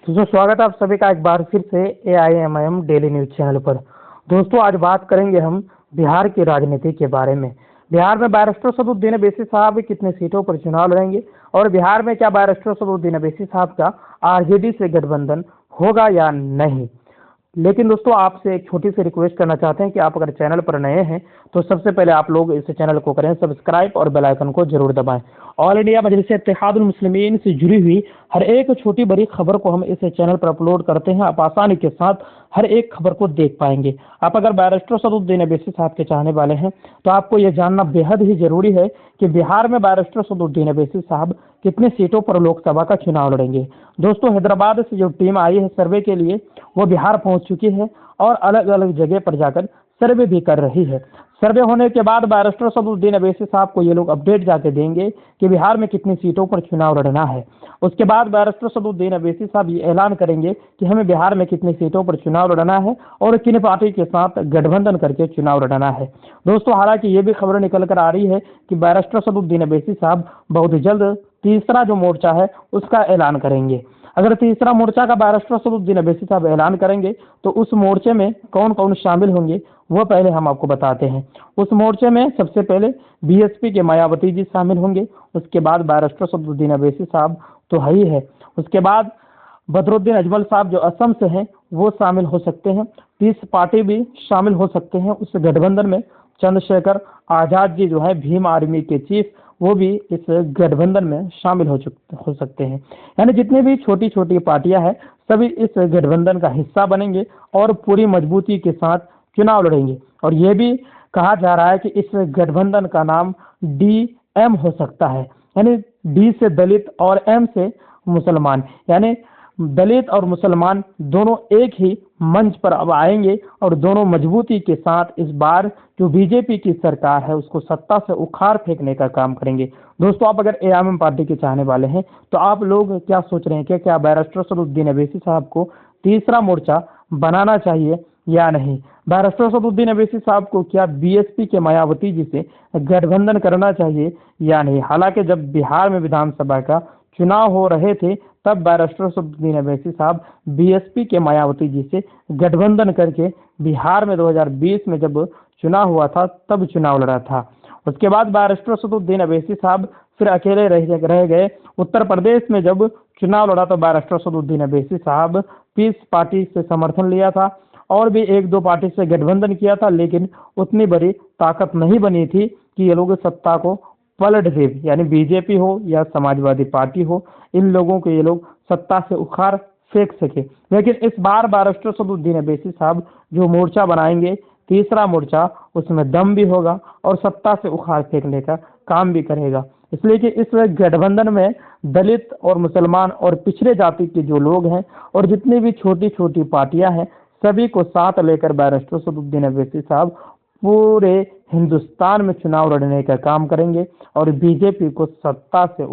दोस्तों स्वागत है आप सभी का एक बार फिर से AIMIM डेली न्यूज चैनल पर। दोस्तों आज बात करेंगे हम बिहार की राजनीति के बारे में। बिहार में बैरिस्टर सदुद्दीन अवैसी साहब कितने सीटों पर चुनाव लड़ेंगे और बिहार में क्या बैरिस्टर सदुद्दीन अवैसी साहब का आरजेडी से गठबंधन होगा या नहीं। लेकिन दोस्तों आपसे एक छोटी सी रिक्वेस्ट करना चाहते हैं कि आप अगर चैनल पर नए हैं तो सबसे पहले आप लोग इस चैनल को करें सब्सक्राइब और बेल आइकन को जरूर दबाएं। ऑल इंडिया मजलिस इत्तेहादुल मुस्लिमीन से जुड़ी हुई हर एक छोटी बड़ी खबर को हम इस चैनल पर अपलोड करते हैं। आप आसानी के साथ हर एक खबर को देख पाएंगे। आप अगर बैरिस्टर सदुद्दीन अवैसी साहब के चाहने वाले हैं तो आपको यह जानना बेहद ही जरूरी है कि बिहार में बैरिस्टर सदुद्दीन अवैसी साहब कितनी सीटों पर लोकसभा का चुनाव लड़ेंगे। दोस्तों हैदराबाद से जो टीम आई है सर्वे के लिए वो बिहार पहुंच चुकी है और अलग अलग जगह पर जाकर सर्वे भी कर रही है। सर्वे होने के बाद बैरिस्टर सदुद्दीन अवैसी साहब को ये लोग अपडेट जाके देंगे कि बिहार में कितनी सीटों पर चुनाव लड़ना है। उसके बाद बैरिस्टर सदुद्दीन अवैसी साहब ये ऐलान करेंगे कि हमें बिहार में कितनी सीटों पर चुनाव लड़ना है और किन पार्टी के साथ गठबंधन करके चुनाव लड़ना है। दोस्तों हालांकि ये भी खबर निकल कर आ रही है कि बैरिस्टर सदुद्दीन अवैसी साहब बहुत जल्द तीसरा जो मोर्चा है उसका ऐलान करेंगे। अगर तीसरा मोर्चा का बैरिस्टर सदुद्दीन अवैसी साहब ऐलान करेंगे तो उस मोर्चे में कौन कौन शामिल होंगे वो पहले हम आपको बताते हैं। उस मोर्चे में सबसे पहले बीएसपी के मायावती जी शामिल होंगे। उसके बाद बैरिस्टर सदुद्दीन अवैसी साहब तो है ही है। उसके बाद बदरुद्दीन अजमल साहब जो असम से हैं वो शामिल हो सकते हैं। 30 पार्टी भी शामिल हो सकते हैं उस गठबंधन में। चंद्रशेखर आजाद जी जो है भीम आर्मी के चीफ वो भी इस गठबंधन में शामिल हो सकते हैं। यानी जितनी भी छोटी छोटी पार्टियां हैं सभी इस गठबंधन का हिस्सा बनेंगे और पूरी मजबूती के साथ चुनाव लड़ेंगे। और ये भी कहा जा रहा है कि इस गठबंधन का नाम DM हो सकता है। यानी D से दलित और M से मुसलमान, यानी दलित और मुसलमान दोनों एक ही मंच पर अब आएंगे और दोनों मजबूती के साथ इस बार जो बीजेपी की सरकार है उसको सत्ता से उखाड़ फेंकने का काम करेंगे। दोस्तों आप अगर AIMIM पार्टी के चाहने वाले हैं तो आप लोग क्या सोच रहे हैं कि क्या बैरिस्टर सदुद्दीन अवैसी साहब को तीसरा मोर्चा बनाना चाहिए या नहीं। बैरिस्टर सदुद्दीन अवैसी साहब को क्या BSP के मायावती जी से गठबंधन करना चाहिए या नहीं। हालांकि जब बिहार में विधानसभा का चुनाव हो रहे थे तब बैरिस्टर सदुद्दीन अवैसी साहब BSP के मायावती जी से गठबंधन करके बिहार में 2020 में जब चुनाव हुआ था तब चुनाव लड़ा था। उसके बाद बैरिस्टर सदुद्दीन अवैसी साहब फिर अकेले रह गए। उत्तर प्रदेश में जब चुनाव लड़ा तो बैरिस्टर सदुद्दीन अवैसी साहब पीस पार्टी से समर्थन लिया था और भी एक दो पार्टी से गठबंधन किया था, लेकिन उतनी बड़ी ताकत नहीं बनी थी कि ये लोग सत्ता को पलट दे। यानी बीजेपी हो या समाजवादी पार्टी हो इन लोगों को ये लोग सत्ता से उखाड़ फेंक सके। लेकिन इस बार बैरिस्टर सदुद्दीन अवैसी साहब जो मोर्चा बनाएंगे तीसरा मोर्चा उसमें दम भी होगा और सत्ता से उखाड़ फेंकने का काम भी करेगा। इसलिए कि इस गठबंधन में दलित और मुसलमान और पिछड़े जाति के जो लोग हैं और जितनी भी छोटी छोटी पार्टियां हैं सभी को साथ लेकर बैरिस्टर सदुद्दीन अवैसी साहब पूरे हिंदुस्तान में चुनाव लड़ने का काम करेंगे और बीजेपी को सत्ता से